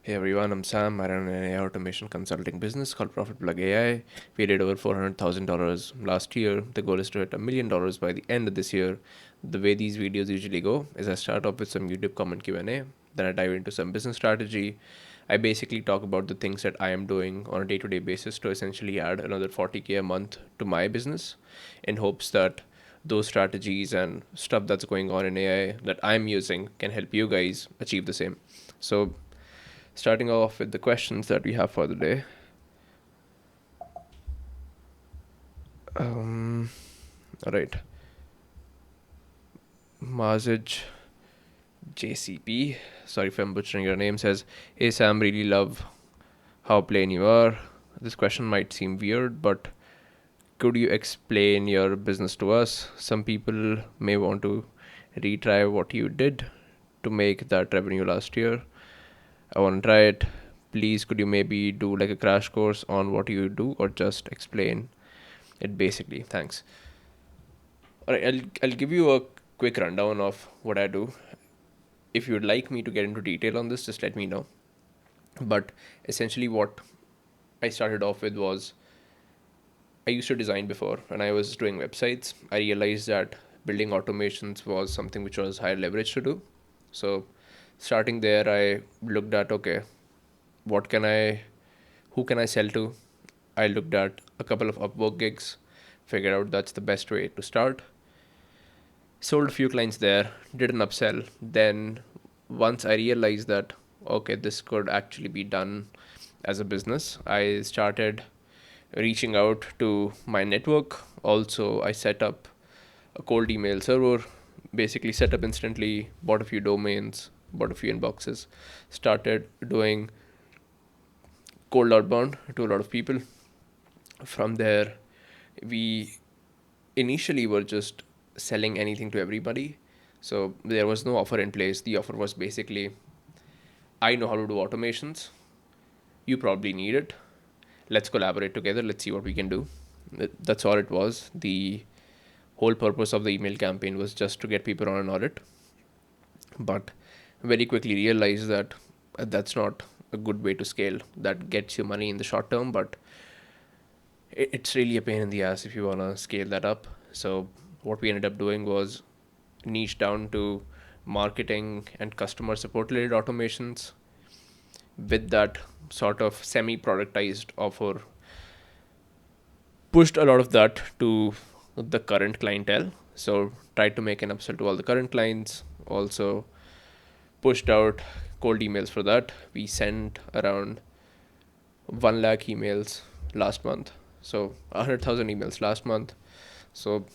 Hey everyone, I'm Sam. I run an AI automation consulting business called Profit Plug AI. We did over $400,000 last year. The goal is to hit $1 million by the end of this year. The way these videos usually go is I start off with some YouTube comment Q&A, then I dive into some business strategy. I basically talk about the things that I am doing on a day-to-day basis to essentially add another 40K a month to my business in hopes that those strategies and stuff that's going on in AI that I'm using can help you guys achieve the same. So starting off with the questions that we have for the day. All right. Mazij JCP, sorry if I'm butchering your name, says, "Hey Sam, really love how plain you are. This question might seem weird, but could you explain your business to us? Some people may want to retry what you did to make that revenue last year. I want to try it. Please, could you maybe do like a crash course on what you do or just explain it basically? Thanks." All right, I'll give you a quick rundown of what I do. If you'd like me to get into detail on this, just let me know. But essentially, what I started off with was I used to design before, and I was doing websites. I realized that building automations was something which was higher leverage to do. So, starting there, I looked at okay, what can I, who can I sell to? I looked at a couple of Upwork gigs, figured out that's the best way to start. Sold a few clients there, did an upsell. Then once I realized that okay, this could actually be done as a business, I started reaching out to my network. Also, I set up a cold email server, basically set up instantly, bought a few domains, bought a few inboxes, started doing cold outbound to a lot of people. From there, we initially were just selling anything to everybody. So there was no offer in place. The offer was basically, I know how to do automations. You probably need it. Let's collaborate together. Let's see what we can do. That's all it was. The whole purpose of the email campaign was just to get people on an audit. But very quickly realized that that's not a good way to scale. That gets you money in the short term, but it's really a pain in the ass if you want to scale that up. So what we ended up doing was niche down to marketing and customer support related automations. With that sort of semi productized offer, pushed a lot of that to the current clientele. So tried to make an upsell to all the current clients. Also pushed out cold emails for that. We sent around 1 lakh emails last month. So 100,000 emails last month. So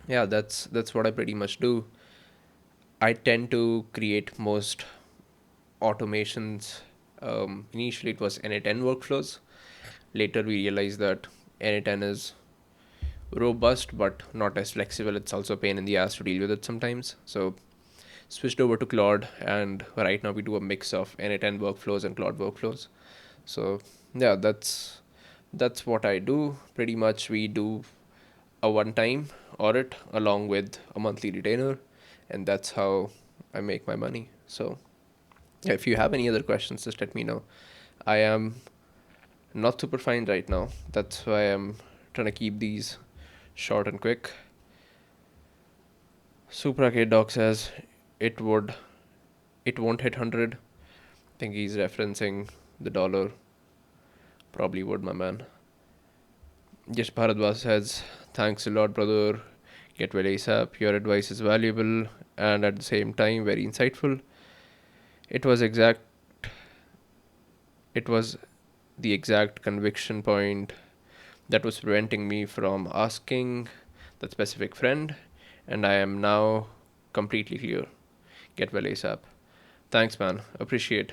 yeah, that's what I pretty much do. I tend to create most automations. Initially, it was NA10 workflows. Later, we realized that NA10 is robust but not as flexible. It's also a pain in the ass to deal with it sometimes. So, switched over to Claude, and right now we do a mix of NA10 workflows and Claude workflows. So, yeah, that's what I do. Pretty much, we do a one-time audit along with a monthly retainer, and that's how I make my money. So yeah, if you have any other questions, just let me know. I am not super fine right now. That's why I'm trying to keep these short and quick. Super Arcade Dog says it would, it won't hit 100. I think he's referencing the dollar. Probably would, my man. Yes, Bharadwaj says, thanks a lot, brother. Get well ASAP. Your advice is valuable and at the same time very insightful. It was exact. It was the exact conviction point that was preventing me from asking that specific friend, and I am now completely clear. Get well ASAP. Thanks, man. Appreciate.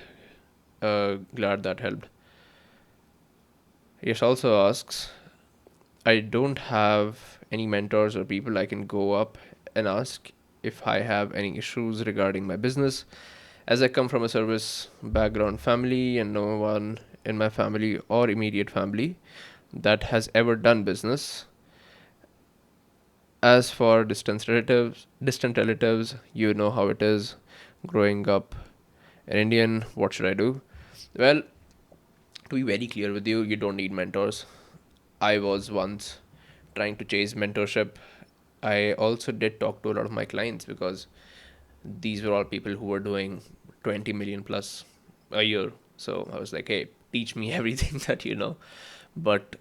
Glad that helped. Yes also asks, I don't have any mentors or people I can go up and ask if I have any issues regarding my business. As I come from a service background family and no one in my family or immediate family that has ever done business. As for distant relatives, you know how it is growing up An Indian, what should I do? Well, to be very clear with you, you don't need mentors. I was once trying to chase mentorship. I also did talk to a lot of my clients because these were all people who were doing 20 million plus a year. So I was like, hey, teach me everything that you know. But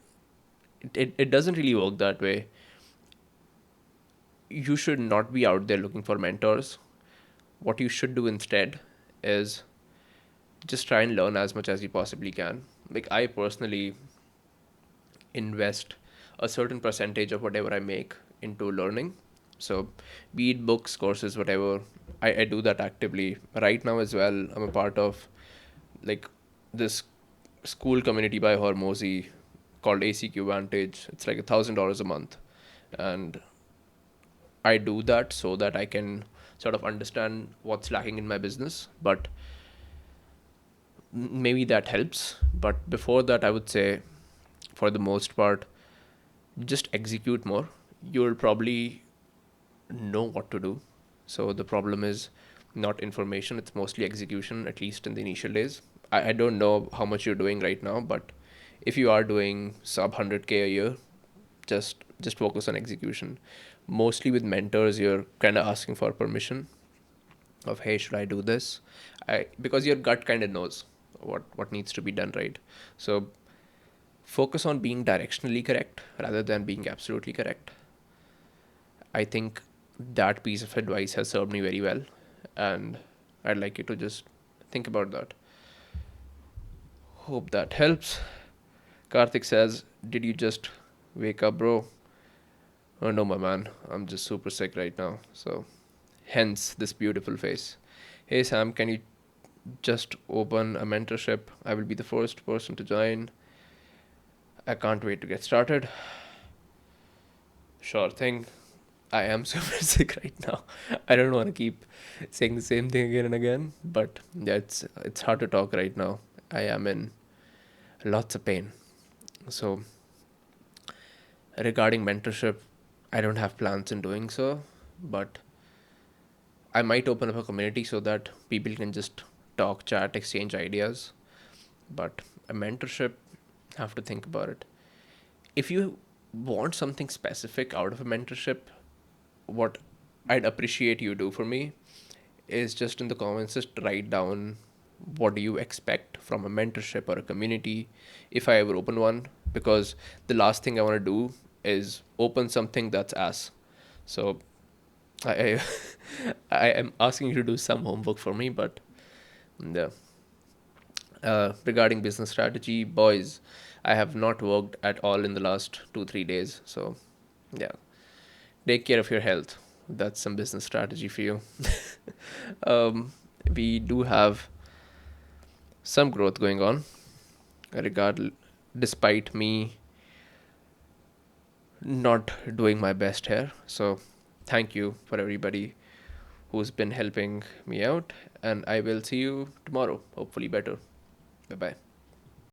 it doesn't really work that way. You should not be out there looking for mentors. What you should do instead is just try and learn as much as you possibly can. Like, I personally invest a certain percentage of whatever I make into learning. So, be it books, courses, whatever, I do that actively. Right now, as well, I'm a part of like this school community by Hormozy called ACQ Vantage. It's like $1,000 a month. And I do that so that I can sort of understand what's lacking in my business. But maybe that helps. But before that, I would say, for the most part, just execute more. You'll probably know what to do. So the problem is not information, it's mostly execution, at least in the initial days. I don't know how much you're doing right now, but if you are doing sub 100K a year, just focus on execution. Mostly with mentors, you're kind of asking for permission of, hey, should I do this? Because your gut kind of knows what needs to be done, right? So focus on being directionally correct rather than being absolutely correct. I think that piece of advice has served me very well, and I'd like you to just think about that. Hope that helps. Karthik says, did you just wake up, bro? Oh no, my man, I'm just super sick right now, so hence this beautiful face. Hey Sam, can you just open a mentorship? I will be the first person to join. I can't wait to get started. Sure thing. I am super sick right now. I don't want to keep saying the same thing again and again, but yeah, it's hard to talk right now. I am in lots of pain. So regarding mentorship, I don't have plans in doing so, but I might open up a community so that people can just talk, chat, exchange ideas. But a mentorship, have to think about it. If you want something specific out of a mentorship, what I'd appreciate you do for me is just in the comments, just write down what do you expect from a mentorship or a community if I ever open one. Because the last thing I want to do is open something that's ass. So I I am asking you to do some homework for me, but yeah. Regarding business strategy, boys, I have not worked at all in the last 2 3 days. So yeah, take care of your health. That's some business strategy for you. um, we do have some growth going on, despite me not doing my best here. So thank you for everybody who's been helping me out, and I will see you tomorrow, hopefully better. Bye bye.